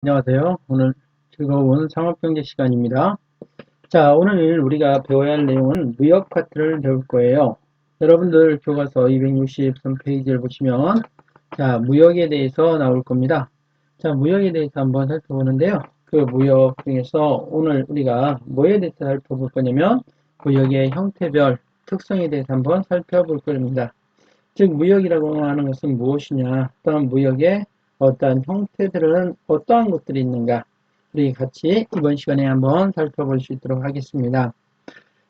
안녕하세요. 오늘 즐거운 상업경제 시간입니다. 자, 오늘 우리가 배워야 할 내용은 무역 파트를 배울 거예요. 여러분들 교과서 263페이지를 보시면 자, 무역에 대해서 나올 겁니다. 자, 무역에 대해서 한번 살펴보는데요. 그 무역 중에서 오늘 우리가 뭐에 대해서 살펴볼 거냐면 무역의 형태별 특성에 대해서 한번 살펴볼 겁니다. 즉 무역이라고 하는 것은 무엇이냐, 또한 무역의 어떠한 형태들은 어떠한 것들이 있는가, 우리 같이 이번 시간에 한번 살펴볼 수 있도록 하겠습니다.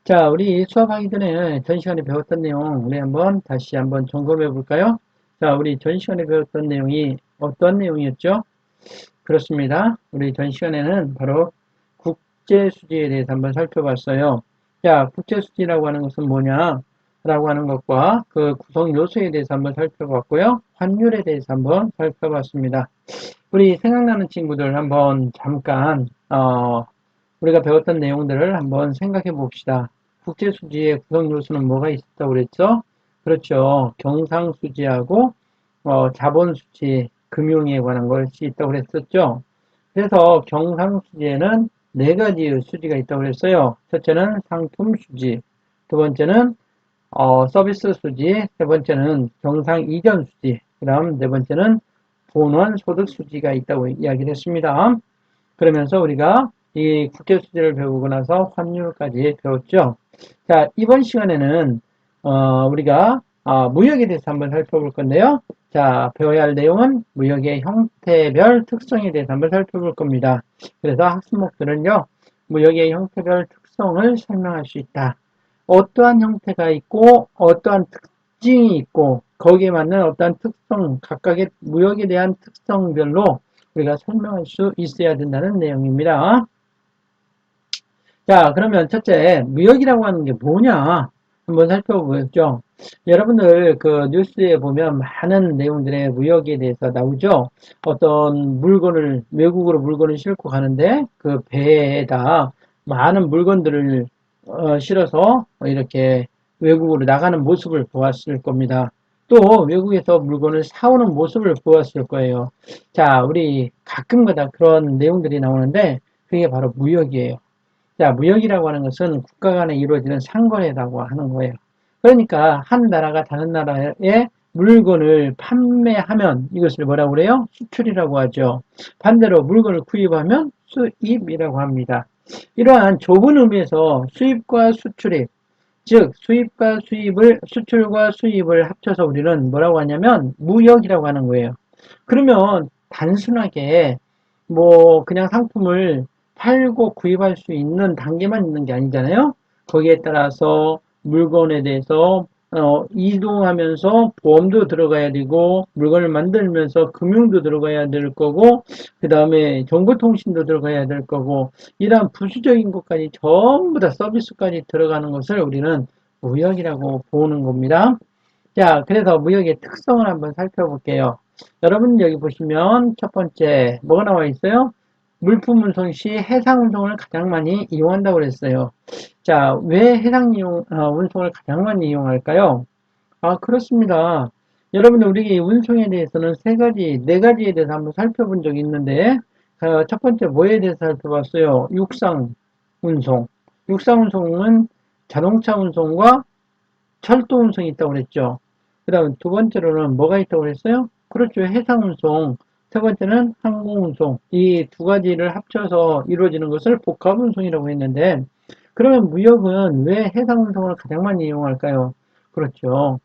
자, 우리 수업하기 전에 전 시간에 배웠던 내용 우리 한번 다시 한번 점검해 볼까요? 자, 우리 전 시간에 배웠던 내용이 어떤 내용이었죠? 그렇습니다. 우리 전 시간에는 바로 국제수지에 대해서 한번 살펴봤어요. 자, 국제수지라고 하는 것은 뭐냐? 라고 하는 것과 그 구성 요소에 대해서 한번 살펴봤고요. 환율에 대해서 한번 살펴봤습니다. 우리 생각나는 친구들 한번 잠깐, 우리가 배웠던 내용들을 한번 생각해 봅시다. 국제수지의 구성 요소는 뭐가 있었다고 그랬죠? 그렇죠. 경상수지하고, 자본수지, 금융에 관한 것이 있다고 그랬었죠. 그래서 경상수지에는 네 가지의 수지가 있다고 그랬어요. 첫째는 상품수지, 두 번째는 서비스 수지, 세 번째는 경상 이전 수지, 그 다음 네 번째는 본원 소득 수지가 있다고 이야기를 했습니다. 그러면서 우리가 이 국제 수지를 배우고 나서 환율까지 배웠죠. 자, 이번 시간에는 우리가 무역에 대해서 한번 살펴볼 건데요. 자, 배워야 할 내용은 무역의 형태별 특성에 대해서 한번 살펴볼 겁니다. 그래서 학습목들은요, 무역의 형태별 특성을 설명할 수 있다. 어떠한 형태가 있고 어떠한 특징이 있고 거기에 맞는 어떠한 특성, 각각의 무역에 대한 특성별로 우리가 설명할 수 있어야 된다는 내용입니다. 자, 그러면 첫째, 무역이라고 하는 게 뭐냐? 한번 살펴보겠죠. 여러분들 그 뉴스에 보면 많은 내용들의 무역에 대해서 나오죠. 어떤 물건을, 외국으로 물건을 싣고 가는데 그 배에다 많은 물건들을 실어서 이렇게 외국으로 나가는 모습을 보았을 겁니다. 또 외국에서 물건을 사오는 모습을 보았을 거예요. 자, 우리 가끔가다 그런 내용들이 나오는데 그게 바로 무역이에요. 자, 무역이라고 하는 것은 국가 간에 이루어지는 상거래라고 하는 거예요. 그러니까 한 나라가 다른 나라에 물건을 판매하면 이것을 뭐라고 그래요? 수출이라고 하죠. 반대로 물건을 구입하면 수입이라고 합니다. 이러한 좁은 의미에서 수입과 수출입, 즉 수입과 수입을 수출과 수입을 합쳐서 우리는 뭐라고 하냐면 무역이라고 하는 거예요. 그러면 단순하게 뭐 그냥 상품을 팔고 구입할 수 있는 단계만 있는 게 아니잖아요. 거기에 따라서 물건에 대해서 이동하면서 보험도 들어가야 되고 물건을 만들면서 금융도 들어가야 될 거고 그 다음에 정보통신도 들어가야 될 거고 이러한 부수적인 것까지 전부 다 서비스까지 들어가는 것을 우리는 무역이라고 보는 겁니다. 자, 그래서 무역의 특성을 한번 살펴볼게요. 여러분 여기 보시면 첫 번째 뭐가 나와 있어요? 물품 운송 시 해상 운송을 가장 많이 이용한다고 그랬어요. 자, 왜 운송을 가장 많이 이용할까요? 그렇습니다. 여러분들 우리 운송에 대해서는 네 가지에 대해서 한번 살펴본 적이 있는데 첫 번째 뭐에 대해서 살펴봤어요? 육상 운송. 육상 운송은 자동차 운송과 철도 운송이 있다고 그랬죠. 그 다음 두 번째로는 뭐가 있다고 그랬어요? 그렇죠. 해상 운송. 세 번째는 항공 운송. 이 두 가지를 합쳐서 이루어지는 것을 복합 운송이라고 했는데, 그러면 무역은 왜 해상 운송을 가장 많이 이용할까요? 그렇죠.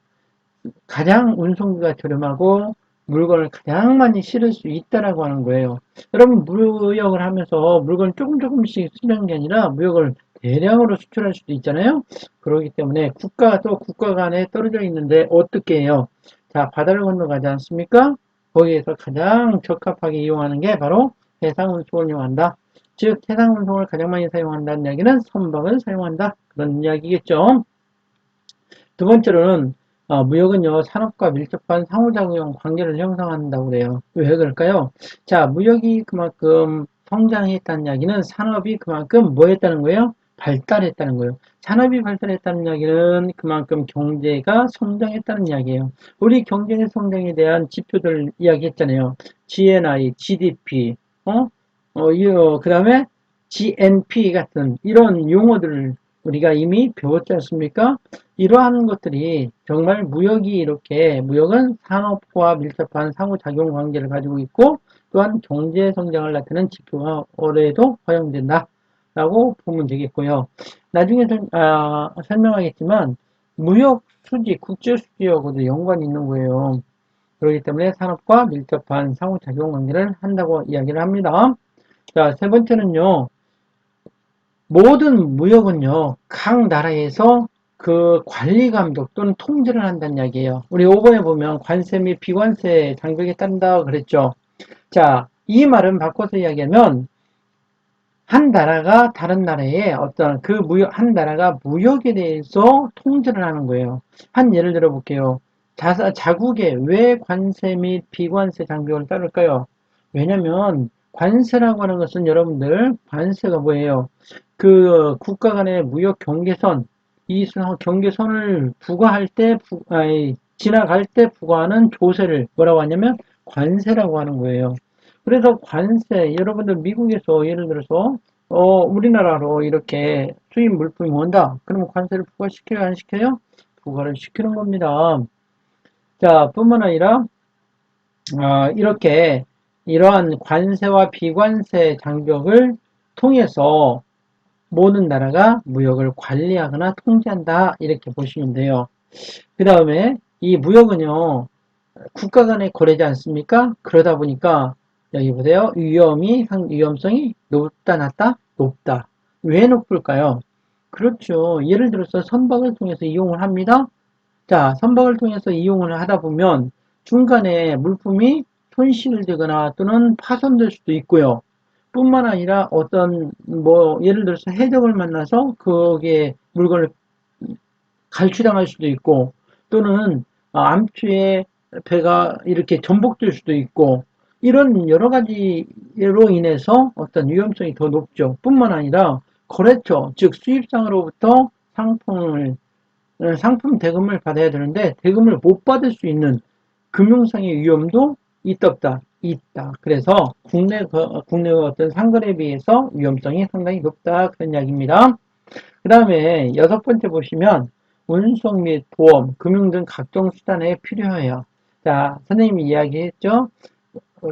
가장 운송비가 저렴하고 물건을 가장 많이 실을 수 있다라고 하는 거예요. 여러분 무역을 하면서 물건을 조금씩 수출하는 게 아니라 무역을 대량으로 수출할 수도 있잖아요. 그렇기 때문에 국가가 또 국가 간에 떨어져 있는데 어떻게 해요? 자, 바다를 건너가지 않습니까? 거기에서 가장 적합하게 이용하는 게 바로 해상 운송을 이용한다. 즉 해상 운송을 가장 많이 사용한다는 이야기는 선박을 사용한다. 그런 이야기겠죠. 두 번째로는 무역은요 산업과 밀접한 상호작용 관계를 형성한다고 그래요. 왜 그럴까요? 자, 무역이 그만큼 성장했다는 이야기는 산업이 그만큼 뭐 했다는 거예요? 발달했다는 거예요. 산업이 발달했다는 이야기는 그만큼 경제가 성장했다는 이야기예요. 우리 경제의 성장에 대한 지표들 이야기했잖아요. GNI, GDP, 그 다음에 GNP 같은 이런 용어들을 우리가 이미 배웠지 않습니까? 이러한 것들이 정말 무역은 산업과 밀접한 상호작용 관계를 가지고 있고 또한 경제 성장을 나타내는 지표가 올해도 허용된다. 라고 보면 되겠고요. 나중에 설명하겠지만 무역 수지, 국제 수지하고도 연관이 있는 거예요. 그렇기 때문에 산업과 밀접한 상호작용 관계를 한다고 이야기를 합니다. 자, 세 번째는요. 모든 무역은요. 각 나라에서 그 관리 감독 또는 통제를 한다는 이야기예요. 우리 5번에 보면 관세 및 비관세 장벽에 따른다 그랬죠. 자, 이 말은 바꿔서 이야기하면 한 나라가 다른 나라에 한 나라가 무역에 대해서 통제를 하는 거예요. 한 예를 들어 볼게요. 자국에 왜 관세 및 비관세 장벽을 따를까요? 왜냐면 관세라고 하는 것은 여러분들 관세가 뭐예요? 그 국가 간의 무역 경계선, 이 경계선을 지나갈 때 부과하는 조세를 뭐라고 하냐면 관세라고 하는 거예요. 그래서 관세, 여러분들 미국에서 예를 들어서 우리나라로 이렇게 수입 물품이 온다. 그러면 관세를 부과시켜요, 안 시켜요? 부과를 시키는 겁니다. 자, 뿐만 아니라 이렇게 이러한 관세와 비관세 장벽을 통해서 모든 나라가 무역을 관리하거나 통제한다. 이렇게 보시면 돼요. 그 다음에 이 무역은요, 국가 간의 거래지 않습니까? 그러다 보니까 여기 보세요. 위험성이 높다, 낮다? 높다. 왜 높을까요? 그렇죠. 예를 들어서 선박을 통해서 이용을 합니다. 자, 선박을 통해서 이용을 하다 보면 중간에 물품이 손실되거나 또는 파손될 수도 있고요. 뿐만 아니라 예를 들어서 해적을 만나서 거기에 물건을 갈취당할 수도 있고, 또는 암초에 배가 이렇게 전복될 수도 있고, 이런 여러 가지로 인해서 어떤 위험성이 더 높죠. 뿐만 아니라 거래처, 즉 수입상으로부터 상품 대금을 받아야 되는데 대금을 못 받을 수 있는 금융상의 위험도 있다. 그래서 국내 어떤 상거래에 비해서 위험성이 상당히 높다. 그런 이야기입니다. 그 다음에 여섯 번째 보시면 운송 및 보험, 금융 등 각종 수단에 필요해요. 자, 선생님이 이야기했죠.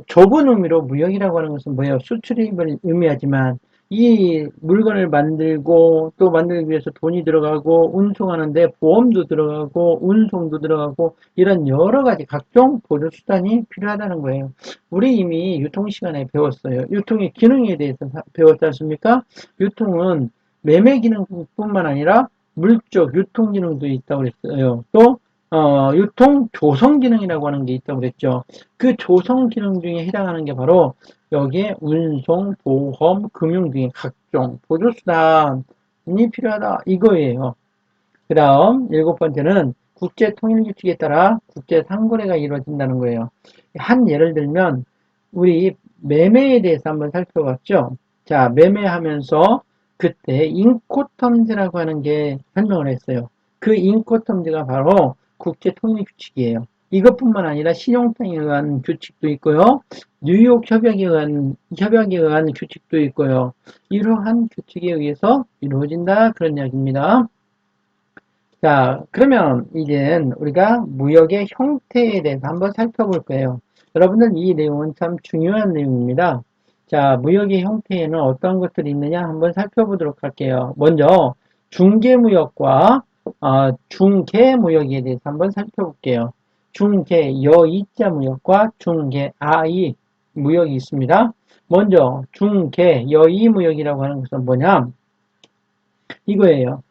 좁은 의미로 무역이라고 하는 것은 뭐예요? 수출입을 의미하지만 이 물건을 만들고 또 만들기 위해서 돈이 들어가고 운송하는데 보험도 들어가고 운송도 들어가고 이런 여러 가지 각종 보조 수단이 필요하다는 거예요. 우리 이미 유통 시간에 배웠어요. 유통의 기능에 대해서 배웠지 않습니까? 유통은 매매 기능뿐만 아니라 물적 유통 기능도 있다고 그랬어요. 또 유통 조성 기능이라고 하는 게 있다고 그랬죠. 그 조성 기능 중에 해당하는 게 바로 여기에 운송, 보험, 금융 등의 각종 보조수단이 필요하다 이거예요. 그 다음 일곱 번째는 국제 통일 규칙에 따라 국제 상거래가 이루어진다는 거예요. 한 예를 들면 우리 매매에 대해서 한번 살펴봤죠. 자, 매매하면서 그때 인코텀즈라고 하는 게 설명을 했어요. 그 인코텀즈가 바로 국제 통일 규칙이에요. 이것뿐만 아니라 신용통에 의한 규칙도 있고요. 뉴욕 협약에 의한 규칙도 있고요. 이러한 규칙에 의해서 이루어진다 그런 이야기입니다. 자, 그러면 이제 우리가 무역의 형태에 대해서 한번 살펴볼 거예요. 여러분들 이 내용은 참 중요한 내용입니다. 자, 무역의 형태에는 어떤 것들이 있느냐 한번 살펴보도록 할게요. 먼저 중개무역과 중개무역에 대해서 한번 살펴볼게요. 중개 여이자 무역과 중개 아이 무역이 있습니다. 먼저 중개 여이 무역이라고 하는 것은 뭐냐? 이거예요.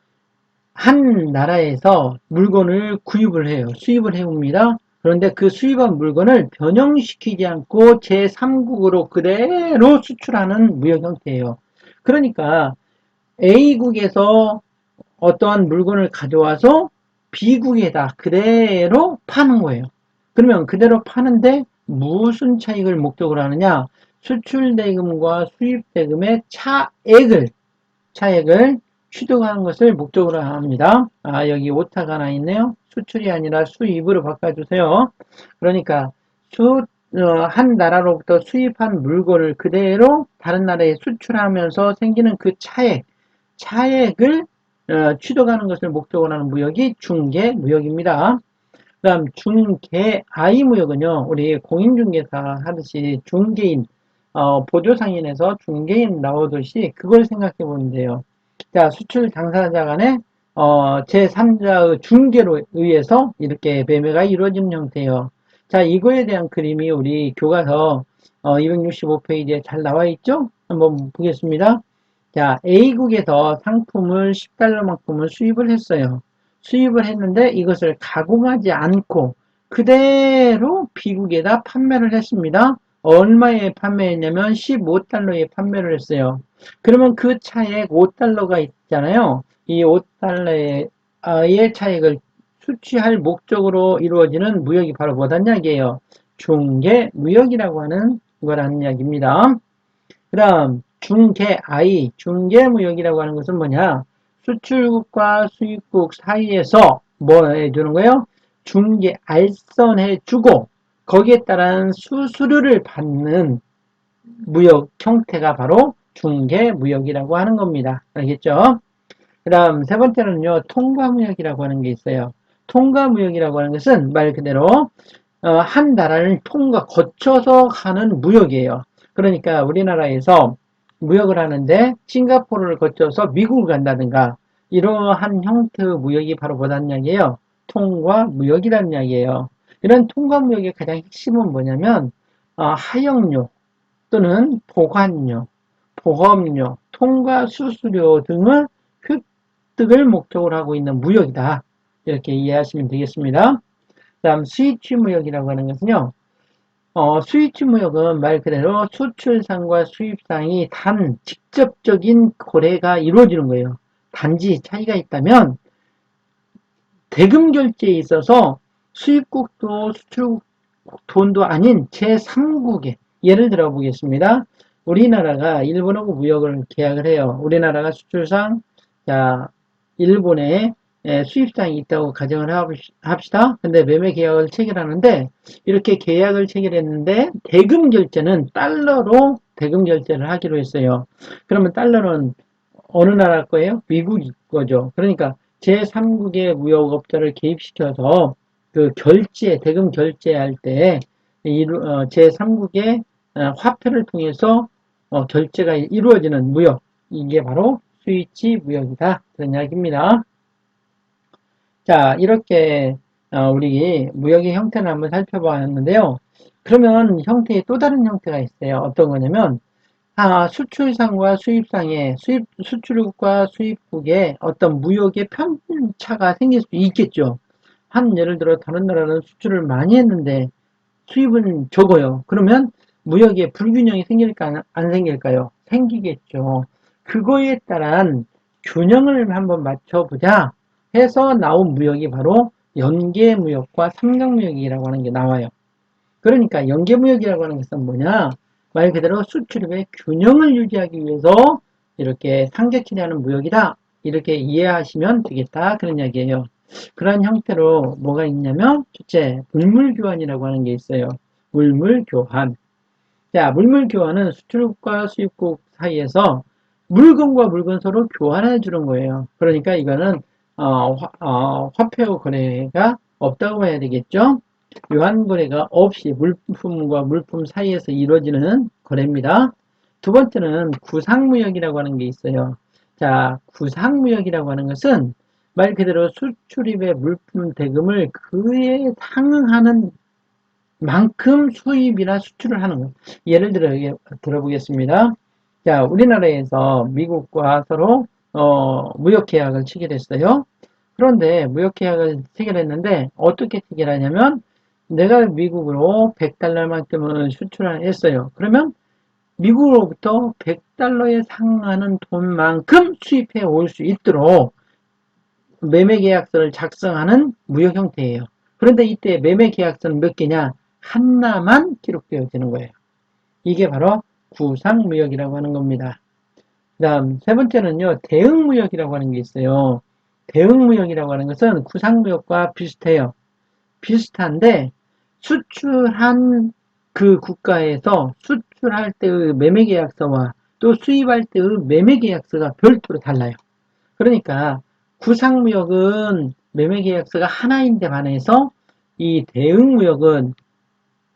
한 나라에서 물건을 구입을 해요. 수입을 해옵니다. 그런데 그 수입한 물건을 변형시키지 않고 제3국으로 그대로 수출하는 무역 형태예요. 그러니까 A국에서 어떠한 물건을 가져와서 B국에다 그대로 파는 거예요. 그러면 그대로 파는데 무슨 차익을 목적으로 하느냐? 수출대금과 수입대금의 차액을 취득하는 것을 목적으로 합니다. 여기 오타가 하나 있네요. 수출이 아니라 수입으로 바꿔주세요. 그러니까 한 나라로부터 수입한 물건을 그대로 다른 나라에 수출하면서 생기는 그 차액을 취득하는 것을 목적으로 하는 무역이 중개무역입니다. 그다음 중개아이 무역은요, 우리 공인중개사 하듯이 중개인, 보조상인에서 중개인 나오듯이 그걸 생각해 보면 돼요. 자, 수출 당사자 간에 제3자의 중개로 의해서 이렇게 매매가 이루어지는 형태예요. 자, 이거에 대한 그림이 우리 교과서 265페이지에 잘 나와 있죠? 한번 보겠습니다. 자, A국에서 상품을 10달러만큼을 수입을 했어요. 수입을 했는데 이것을 가공하지 않고 그대로 B국에다 판매를 했습니다. 얼마에 판매했냐면 15달러에 판매를 했어요. 그러면 그 차액 5달러가 있잖아요. 이 5달러의 차액을 수취할 목적으로 이루어지는 무역이 바로 뭐단 이야기예요? 중개무역이라고 하는 거라는 이야기입니다. 그다음 중개무역이라고 하는 것은 뭐냐? 수출국과 수입국 사이에서 뭐 해주는 거예요? 중개 알선해주고 거기에 따른 수수료를 받는 무역 형태가 바로 중개무역이라고 하는 겁니다. 알겠죠? 그 다음 세 번째는요, 통과무역이라고 하는 게 있어요. 통과무역이라고 하는 것은 말 그대로 한 나라를 거쳐서 하는 무역이에요. 그러니까 우리나라에서 무역을 하는데 싱가포르를 거쳐서 미국을 간다든가 이러한 형태의 무역이 바로 뭐란 이야기예요? 통과무역이라는 이야기예요. 이런 통과무역의 가장 핵심은 뭐냐면 하역료 또는 보관료, 보험료, 통과 수수료 등을 획득을 목적으로 하고 있는 무역이다. 이렇게 이해하시면 되겠습니다. 다음 스위치 무역이라고 하는 것은요. 스위치 무역은 말 그대로 수출상과 수입상이 단 직접적인 거래가 이루어지는 거예요. 단지 차이가 있다면 대금 결제에 있어서 수입국도 수출국 돈도 아닌 제3국에 예를 들어 보겠습니다. 우리나라가 일본하고 무역을 계약을 해요. 우리나라가 수출상 자 일본에 수입상이 있다고 가정을 합시다. 근데 매매 계약을 체결하는데 이렇게 계약을 체결했는데 대금 결제는 달러로 대금 결제를 하기로 했어요. 그러면 달러는 어느 나라 거예요? 미국 거죠. 그러니까 제3국의 무역업자를 개입시켜서 그 대금 결제할 때 제3국의 화폐를 통해서 결제가 이루어지는 무역, 이게 바로 스위치 무역이다. 그런 이야기입니다. 자, 이렇게 우리 무역의 형태를 한번 살펴봤는데요. 그러면 형태의 또 다른 형태가 있어요. 어떤 거냐면 수출상과 수입상의 수출국과 수입국의 어떤 무역의 편차가 생길 수 있겠죠. 예를 들어 다른 나라는 수출을 많이 했는데 수입은 적어요. 그러면 무역에 불균형이 생길까 안 생길까요? 생기겠죠. 그거에 따른 균형을 한번 맞춰보자 해서 나온 무역이 바로 연계무역과 삼각무역이라고 하는 게 나와요. 그러니까 연계무역이라고 하는 것은 뭐냐? 말 그대로 수출입의 균형을 유지하기 위해서 이렇게 상계치하는 무역이다. 이렇게 이해하시면 되겠다. 그런 이야기예요. 그런 형태로 뭐가 있냐면 첫째, 물물교환이라고 하는 게 있어요. 물물교환. 자, 물물교환은 수출국과 수입국 사이에서 물건과 물건 서로 교환해 주는 거예요. 그러니까 이거는 화폐 거래가 없다고 봐야 되겠죠. 교환거래가 없이 물품과 물품 사이에서 이루어지는 거래입니다. 두 번째는 구상무역이라고 하는 게 있어요. 자, 구상무역이라고 하는 것은 말 그대로 수출입의 물품 대금을 그에 상응하는 만큼 수입이나 수출을 하는 거예요. 예를 들어보겠습니다. 자, 우리나라에서 미국과 서로 무역 계약을 체결했어요. 그런데 무역 계약을 체결했는데 어떻게 체결하냐면 내가 미국으로 100달러만큼을 수출을 했어요. 그러면 미국으로부터 100달러에 상하는 돈만큼 수입해 올 수 있도록 매매 계약서를 작성하는 무역 형태예요. 그런데 이때 매매 계약서는 몇 개냐? 하나만 기록되어지는 거예요. 이게 바로 구상무역이라고 하는 겁니다. 그 다음 세 번째는요, 대응무역이라고 하는 게 있어요. 대응무역이라고 하는 것은 구상무역과 비슷해요. 비슷한데 수출한 그 국가에서 수출할 때의 매매계약서와 또 수입할 때의 매매계약서가 별도로 달라요. 그러니까 구상무역은 매매계약서가 하나인데 반해서 이 대응무역은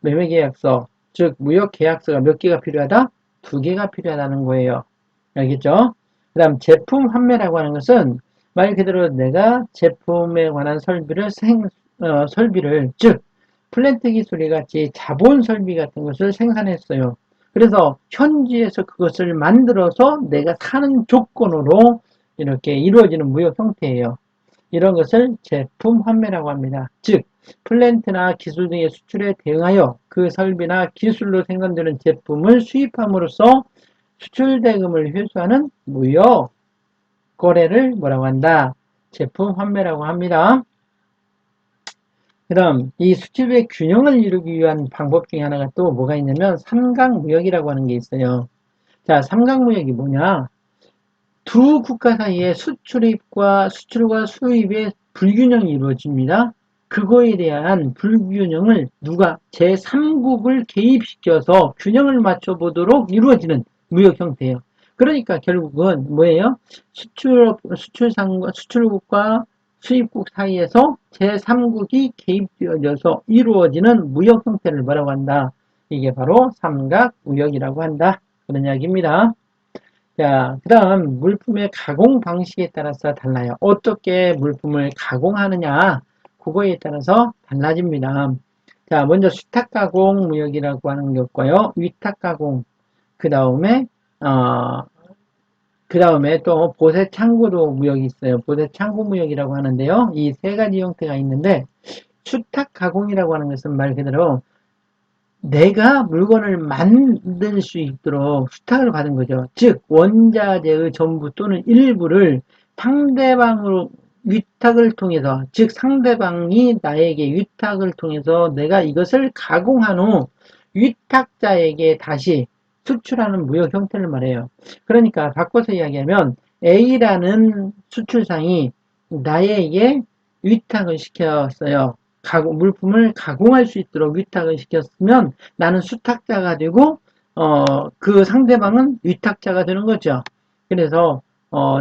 매매계약서, 즉 무역계약서가 몇 개가 필요하다? 두 개가 필요하다는 거예요. 알겠죠? 그 다음 제품 판매라고 하는 것은 말 그대로 내가 제품에 관한 설비를, 즉 플랜트 기술이 같이 자본 설비 같은 것을 생산했어요. 그래서 현지에서 그것을 만들어서 내가 사는 조건으로 이렇게 이루어지는 무역 형태예요. 이런 것을 제품 판매라고 합니다. 즉 플랜트나 기술 등의 수출에 대응하여 그 설비나 기술로 생산되는 제품을 수입함으로써 수출 대금을 회수하는 무역 거래를 뭐라고 한다? 제품 판매라고 합니다. 그럼 이 수출의 균형을 이루기 위한 방법 중에 하나가 또 뭐가 있냐면 삼각무역이라고 하는 게 있어요. 자, 삼각무역이 뭐냐? 두 국가 사이에 수출입과 수출과 수입의 불균형이 이루어집니다. 그거에 대한 불균형을 누가 제3국을 개입시켜서 균형을 맞춰보도록 이루어지는 무역 형태예요. 그러니까 결국은 뭐예요? 수출국과 수입국 사이에서 제3국이 개입되어져서 이루어지는 무역 형태를 뭐라고 한다? 이게 바로 삼각무역이라고 한다. 그런 이야기입니다. 자, 그 다음 물품의 가공 방식에 따라서 달라요. 어떻게 물품을 가공하느냐, 그거에 따라서 달라집니다. 자, 먼저 수탁 가공 무역이라고 하는 게 있고요. 위탁 가공, 그 다음에 또 보세 창고도 무역이 있어요. 보세 창고 무역이라고 하는데요. 이 세 가지 형태가 있는데 수탁 가공이라고 하는 것은 말 그대로 내가 물건을 만들 수 있도록 수탁을 받은 거죠. 즉 원자재의 전부 또는 일부를 상대방으로 위탁을 통해서, 즉 상대방이 나에게 위탁을 통해서 내가 이것을 가공한 후 위탁자에게 다시 수출하는 무역 형태를 말해요. 그러니까 바꿔서 이야기하면 A라는 수출상이 나에게 위탁을 시켰어요. 물품을 가공할 수 있도록 위탁을 시켰으면 나는 수탁자가 되고 그 상대방은 위탁자가 되는 거죠. 그래서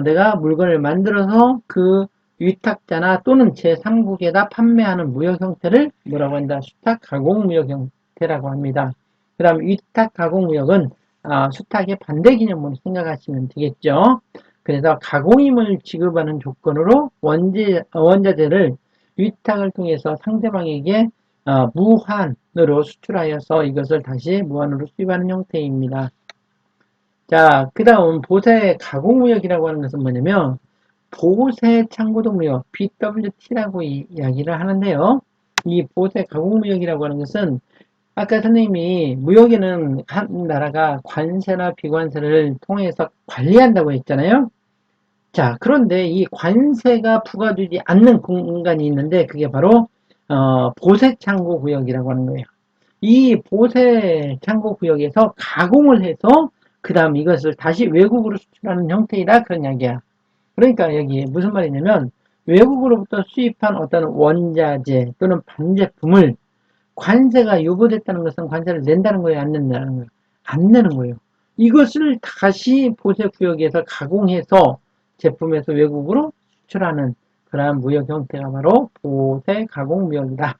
내가 물건을 만들어서 그 위탁자나 또는 제3국에다 판매하는 무역 형태를 뭐라고 한다? 수탁 가공 무역 형태라고 합니다. 그 다음 위탁 가공 무역은 수탁의 반대 개념으로 생각하시면 되겠죠. 그래서 가공임을 지급하는 조건으로 원자재를 위탁을 통해서 상대방에게 무한으로 수출하여서 이것을 다시 무한으로 수입하는 형태입니다. 자, 그 다음 보세 가공무역이라고 하는 것은 뭐냐면 보세 창고동무역 BWT라고 이야기를 하는데요. 이 보세 가공무역이라고 하는 것은 아까 선생님이 무역에는 한 나라가 관세나 비관세를 통해서 관리한다고 했잖아요. 자, 그런데 이 관세가 부과되지 않는 공간이 있는데 그게 바로 보세창고 구역이라고 하는 거예요. 이 보세창고 구역에서 가공을 해서 그 다음 이것을 다시 외국으로 수출하는 형태이다 그런 이야기야. 그러니까 여기 무슨 말이냐면 외국으로부터 수입한 어떤 원자재 또는 반제품을 관세가 유보됐다는 것은 관세를 낸다는 거예요, 안 낸다는 거예요? 안 내는 거예요. 이것을 다시 보세구역에서 가공해서 제품에서 외국으로 수출하는 그러한 무역 형태가 바로 보세 가공 무역이다.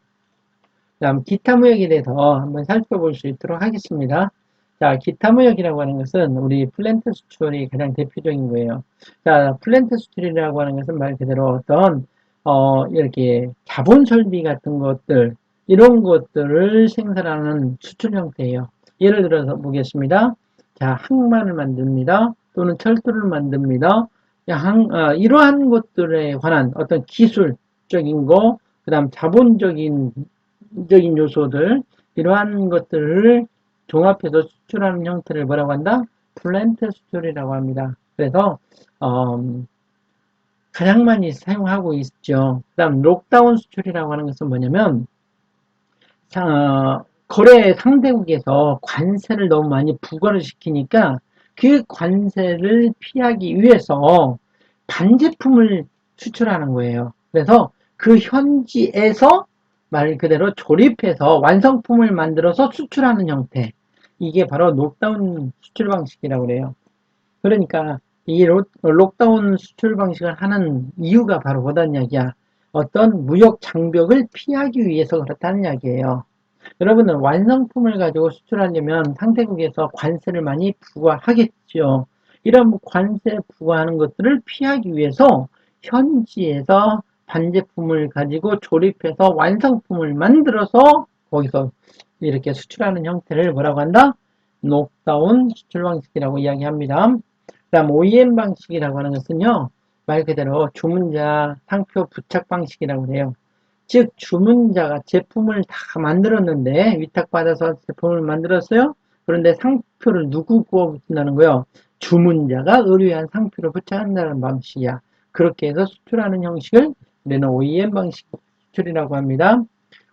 다음 기타 무역에 대해서 한번 살펴볼 수 있도록 하겠습니다. 자, 기타 무역이라고 하는 것은 우리 플랜트 수출이 가장 대표적인 거예요. 자, 플랜트 수출이라고 하는 것은 말 그대로 어떤 이렇게 자본 설비 같은 것들 이런 것들을 생산하는 수출 형태예요. 예를 들어서 보겠습니다. 자, 항만을 만듭니다. 또는 철도를 만듭니다. 이러한 것들에 관한 어떤 기술적인 거, 그 다음 자본적인 요소들, 이러한 것들을 종합해서 수출하는 형태를 뭐라고 한다? 플랜트 수출이라고 합니다. 그래서 가장 많이 사용하고 있죠. 그 다음 록다운 수출이라고 하는 것은 뭐냐면 거래 상대국에서 관세를 너무 많이 부과를 시키니까 그 관세를 피하기 위해서 반제품을 수출하는 거예요. 그래서 그 현지에서 말 그대로 조립해서 완성품을 만들어서 수출하는 형태. 이게 바로 록다운 수출 방식이라고 그래요. 그러니까 이 록다운 수출 방식을 하는 이유가 바로 뭐다는 이야기야. 어떤 무역 장벽을 피하기 위해서 그렇다는 이야기예요. 여러분은 완성품을 가지고 수출하려면 상대국에서 관세를 많이 부과하겠죠. 이런 관세 부과하는 것들을 피하기 위해서 현지에서 반제품을 가지고 조립해서 완성품을 만들어서 거기서 이렇게 수출하는 형태를 뭐라고 한다? 녹다운 수출 방식이라고 이야기합니다. 그다음 OEM 방식이라고 하는 것은요, 말 그대로 주문자 상표 부착 방식이라고 해요. 즉 주문자가 제품을 다 만들었는데 위탁받아서 제품을 만들었어요. 그런데 상표를 누구고 붙인다는 거예요. 주문자가 의뢰한 상표를 부착한다는 방식이야. 그렇게 해서 수출하는 형식을 우리는 OEM 방식 수출이라고 합니다.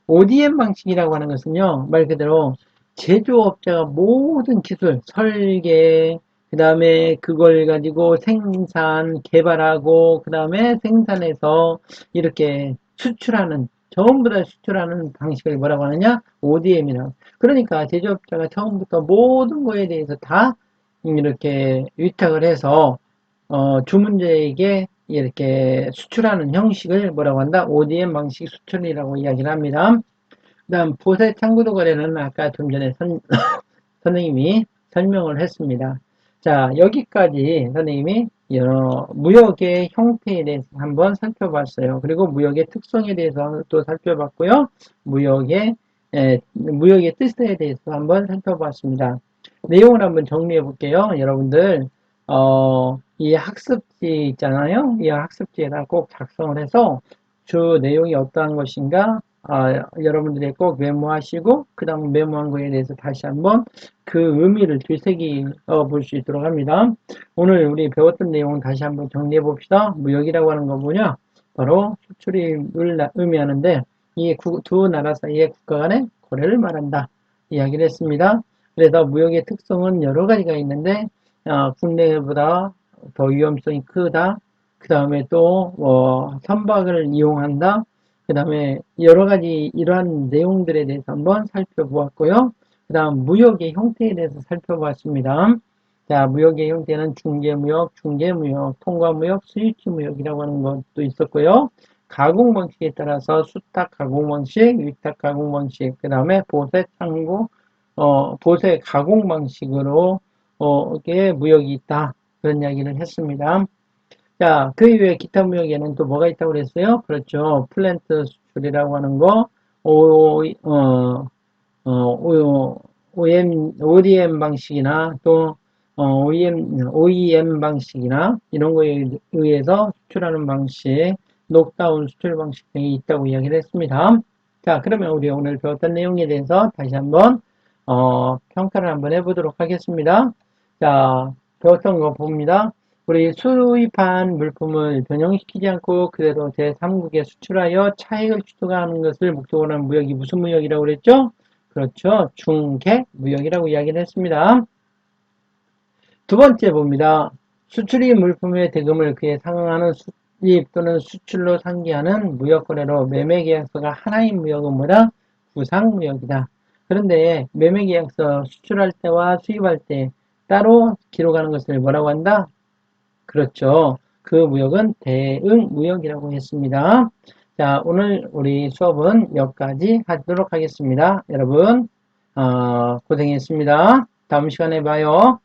ODM 방식이라고 하는 것은요, 말 그대로 제조업자가 모든 기술, 설계, 그 다음에 그걸 가지고 생산, 개발하고, 그 다음에 생산해서 이렇게 수출하는, 전부 다 수출하는 방식을 뭐라고 하느냐? ODM이라고. 그러니까 제조업자가 처음부터 모든 거에 대해서 다 이렇게 위탁을 해서, 주문자에게 이렇게 수출하는 형식을 뭐라고 한다? ODM 방식 수출이라고 이야기를 합니다. 그다음 보세 창구도 거래는 아까 좀 전에 선생님이 설명을 했습니다. 자, 여기까지 선생님이 여러 무역의 형태에 대해서 한번 살펴봤어요. 그리고 무역의 특성에 대해서 또 살펴봤고요. 무역의 뜻에 대해서 한번 살펴봤습니다. 내용을 한번 정리해 볼게요. 여러분들, 이 학습지 있잖아요. 이 학습지에다 꼭 작성을 해서 주 내용이 어떠한 것인가, 여러분들이 꼭 메모하시고, 그 다음 메모한 거에 대해서 다시 한번 그 의미를 되새기 볼 수 있도록 합니다. 오늘 우리 배웠던 내용은 다시 한번 정리해 봅시다. 무역이라고 하는 건 뭐냐? 바로 수출을 의미하는데, 이 두 나라 사이의 국가 간의 거래를 말한다. 이야기를 했습니다. 그래서 무역의 특성은 여러 가지가 있는데, 국내보다 더 위험성이 크다. 그 다음에 또, 선박을 이용한다. 그 다음에 여러 가지 이러한 내용들에 대해서 한번 살펴보았고요. 그 다음 무역의 형태에 대해서 살펴보았습니다. 자, 무역의 형태는 중개무역, 중개무역, 통과무역, 수입지무역이라고 하는 것도 있었고요. 가공 방식에 따라서 수탁 가공 방식, 위탁 가공 방식, 그 다음에 보세 창고, 보세 가공 방식으로, 이게 무역이 있다. 그런 이야기를 했습니다. 자, 그 이외에 기타 무역에는 또 뭐가 있다고 그랬어요? 그렇죠. 플랜트 수출이라고 하는 거, 오, 어, ODM 방식이나 또, OEM 방식이나 이런 거에 의해서 수출하는 방식, 녹다운 수출 방식 등이 있다고 이야기를 했습니다. 자, 그러면 우리 오늘 배웠던 내용에 대해서 다시 한번, 평가를 한번 해보도록 하겠습니다. 자, 배웠던 거 봅니다. 우리 수입한 물품을 변형시키지 않고 그대로 제3국에 수출하여 차익을 추구하는 것을 목적으로 하는 무역이 무슨 무역이라고 그랬죠? 그렇죠. 중개 무역이라고 이야기를 했습니다. 두 번째 봅니다. 수출입 물품의 대금을 그에 상응하는 수입 또는 수출로 상기하는 무역거래로 매매계약서가 하나인 무역은 뭐다? 구상무역이다. 그런데 매매계약서 수출할 때와 수입할 때 따로 기록하는 것을 뭐라고 한다? 그렇죠. 그 무역은 대응무역이라고 했습니다. 자, 오늘 우리 수업은 여기까지 하도록 하겠습니다. 여러분, 고생했습니다. 다음 시간에 봐요.